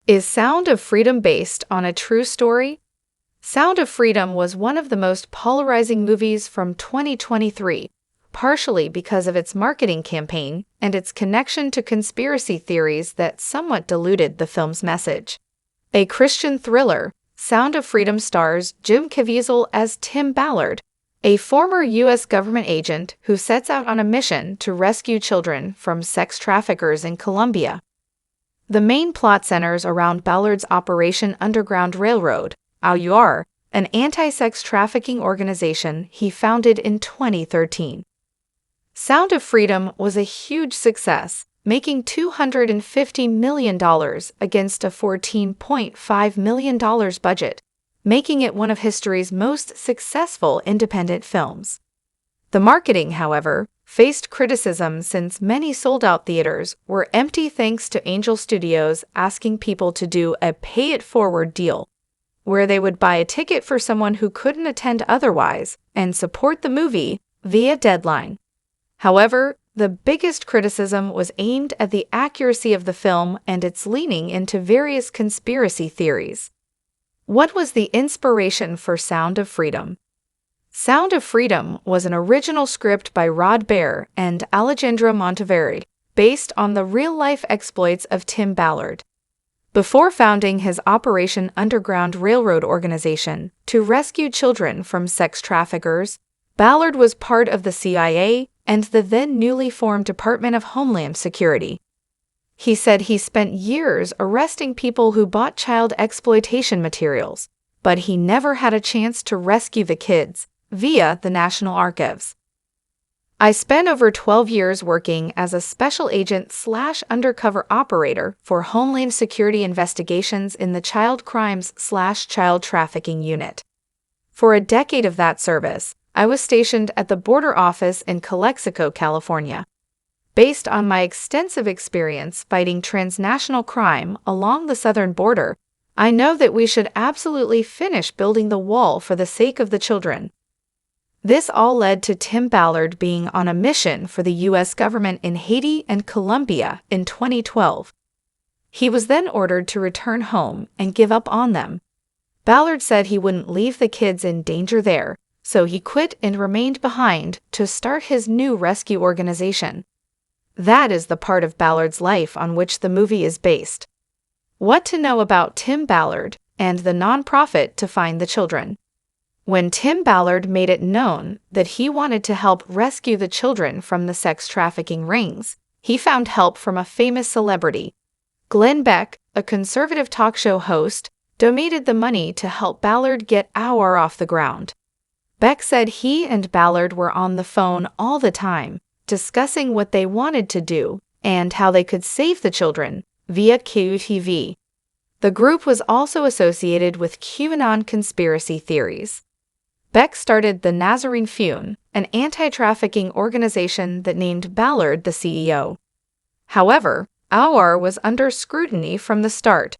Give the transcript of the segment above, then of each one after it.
Is Sound of Freedom based on a true story? Sound of Freedom was one of the most polarizing movies from 2023, partially because of its marketing campaign and its connection to conspiracy theories that somewhat diluted the film's message. A Christian thriller, Sound of Freedom stars Jim Caviezel as Tim Ballard, a former U.S. government agent who sets out on a mission to rescue children from sex traffickers in Colombia. The main plot centers around Ballard's Operation Underground Railroad, AUR, an anti-sex trafficking organization he founded in 2013. Sound of Freedom was a huge success, making $250 million against a $14.5 million budget, making it one of history's most successful independent films. The marketing, however, faced criticism since many sold-out theaters were empty thanks to Angel Studios asking people to do a pay-it-forward deal, where they would buy a ticket for someone who couldn't attend otherwise and support the movie via Deadline. However, the biggest criticism was aimed at the accuracy of the film and its leaning into various conspiracy theories. What was the inspiration for Sound of Freedom? Sound of Freedom was an original script by Rod Baer and Alejandro Monteverdi, based on the real-life exploits of Tim Ballard. Before founding his Operation Underground Railroad organization to rescue children from sex traffickers, Ballard was part of the CIA and the then newly formed Department of Homeland Security. He said he spent years arresting people who bought child exploitation materials, but he never had a chance to rescue the kids via the National Archives. I spent over 12 years working as a special agent/undercover operator for Homeland Security investigations in the Child Crimes/Child Trafficking Unit. For a decade of that service, I was stationed at the border office in Calexico, California. Based on my extensive experience fighting transnational crime along the southern border, I know that we should absolutely finish building the wall for the sake of the children. This all led to Tim Ballard being on a mission for the U.S. government in Haiti and Colombia in 2012. He was then ordered to return home and give up on them. Ballard said he wouldn't leave the kids in danger there, so he quit and remained behind to start his new rescue organization. That is the part of Ballard's life on which the movie is based. What to know about Tim Ballard and the nonprofit to find the children. When Tim Ballard made it known that he wanted to help rescue the children from the sex trafficking rings, he found help from a famous celebrity. Glenn Beck, a conservative talk show host, donated the money to help Ballard get AUR off the ground. Beck said he and Ballard were on the phone all the time, discussing what they wanted to do and how they could save the children via QTV. The group was also associated with QAnon conspiracy theories. Beck started the Nazarene Fund, an anti-trafficking organization that named Ballard the CEO. However, AUR was under scrutiny from the start.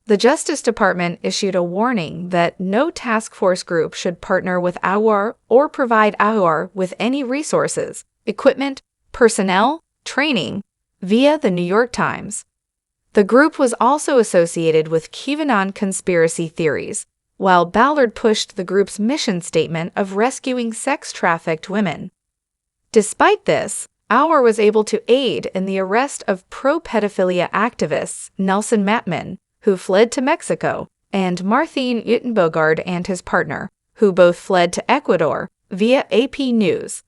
The Justice Department issued a warning that no task force group should partner with AUR or provide AUR with any resources, equipment, personnel, training, via the New York Times. The group was also associated with QAnon conspiracy theories, while Ballard pushed the group's mission statement of rescuing sex-trafficked women. Despite this, AUR was able to aid in the arrest of pro-pedophilia activists Nelson Mattman, who fled to Mexico, and Martine Utenbogard and his partner, who both fled to Ecuador, via AP News.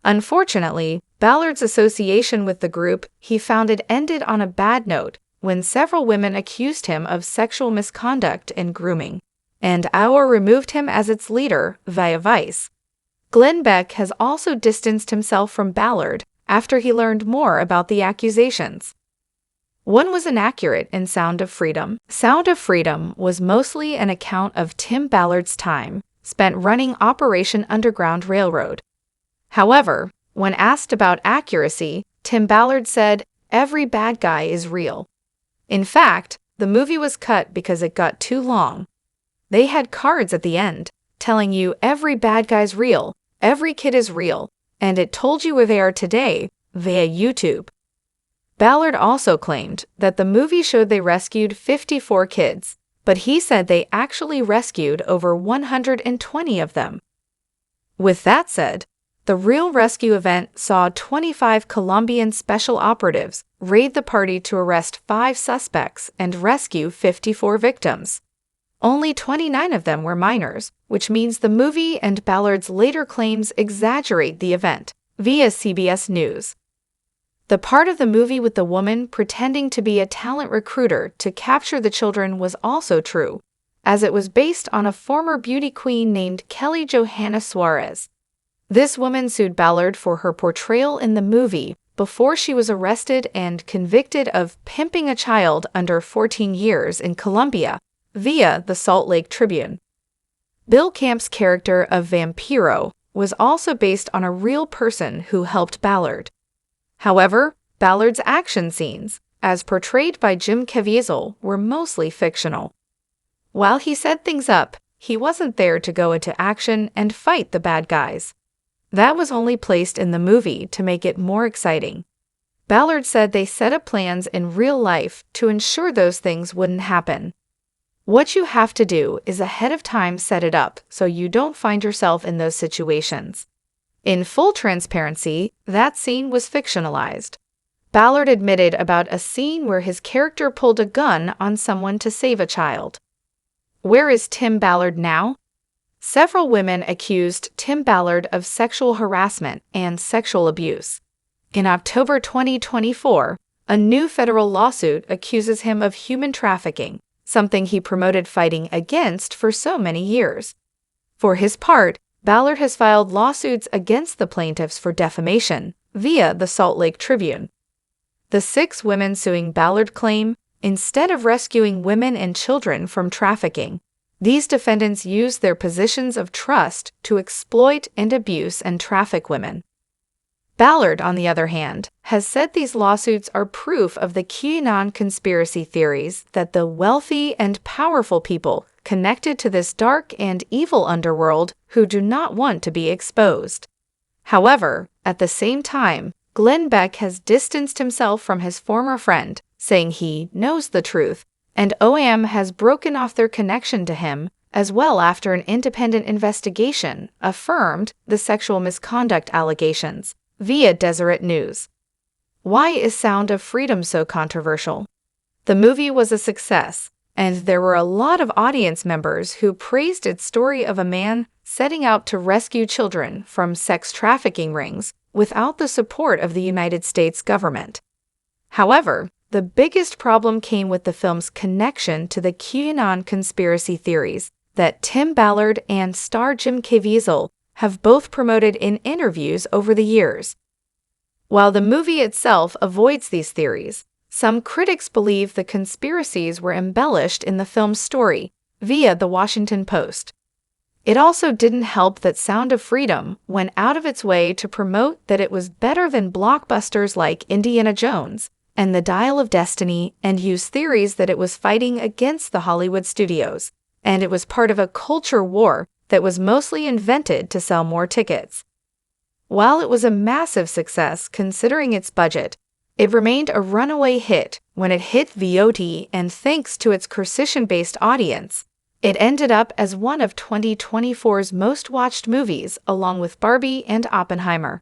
Unfortunately, Ballard's association with the group he founded ended on a bad note when several women accused him of sexual misconduct and grooming, and AUR removed him as its leader via Vice. Glenn Beck has also distanced himself from Ballard after he learned more about the accusations. One was inaccurate in Sound of Freedom. Sound of Freedom was mostly an account of Tim Ballard's time spent running Operation Underground Railroad. However, when asked about accuracy, Tim Ballard said, "Every bad guy is real." In fact, the movie was cut because it got too long. They had cards at the end, telling you every bad guy's real, every kid is real, and it told you where they are today via YouTube. Ballard also claimed that the movie showed they rescued 54 kids, but he said they actually rescued over 120 of them. With that said, the real rescue event saw 25 Colombian special operatives raid the party to arrest 5 suspects and rescue 54 victims. Only 29 of them were minors, which means the movie and Ballard's later claims exaggerate the event, via CBS News. The part of the movie with the woman pretending to be a talent recruiter to capture the children was also true, as it was based on a former beauty queen named Kelly Johanna Suarez. This woman sued Ballard for her portrayal in the movie before she was arrested and convicted of pimping a child under 14 years in Colombia, via the Salt Lake Tribune. Bill Camp's character of Vampiro was also based on a real person who helped Ballard. However, Ballard's action scenes, as portrayed by Jim Caviezel, were mostly fictional. While he set things up, he wasn't there to go into action and fight the bad guys. That was only placed in the movie to make it more exciting. Ballard said they set up plans in real life to ensure those things wouldn't happen. What you have to do is ahead of time set it up so you don't find yourself in those situations. In full transparency, that scene was fictionalized. Ballard admitted about a scene where his character pulled a gun on someone to save a child. Where is Tim Ballard now? Several women accused Tim Ballard of sexual harassment and sexual abuse. In October 2024, a new federal lawsuit accuses him of human trafficking, something he promoted fighting against for so many years. For his part, Ballard has filed lawsuits against the plaintiffs for defamation via the Salt Lake Tribune. The 6 women suing Ballard claim, instead of rescuing women and children from trafficking, these defendants used their positions of trust to exploit and abuse and traffic women. Ballard, on the other hand, has said these lawsuits are proof of the QAnon conspiracy theories that the wealthy and powerful people connected to this dark and evil underworld who do not want to be exposed. However, at the same time, Glenn Beck has distanced himself from his former friend, saying he knows the truth, and OAM has broken off their connection to him as well after an independent investigation affirmed the sexual misconduct allegations, via Deseret News. Why is Sound of Freedom so controversial? The movie was a success, and there were a lot of audience members who praised its story of a man setting out to rescue children from sex trafficking rings without the support of the United States government. However, the biggest problem came with the film's connection to the QAnon conspiracy theories that Tim Ballard and star Jim Caviezel have both promoted in interviews over the years. While the movie itself avoids these theories, some critics believe the conspiracies were embellished in the film's story, via The Washington Post. It also didn't help that Sound of Freedom went out of its way to promote that it was better than blockbusters like Indiana Jones and The Dial of Destiny, and used theories that it was fighting against the Hollywood studios, and it was part of a culture war that was mostly invented to sell more tickets. While it was a massive success considering its budget, it remained a runaway hit when it hit VOD, and thanks to its Crucian-based audience, it ended up as one of 2024's most watched movies along with Barbie and Oppenheimer.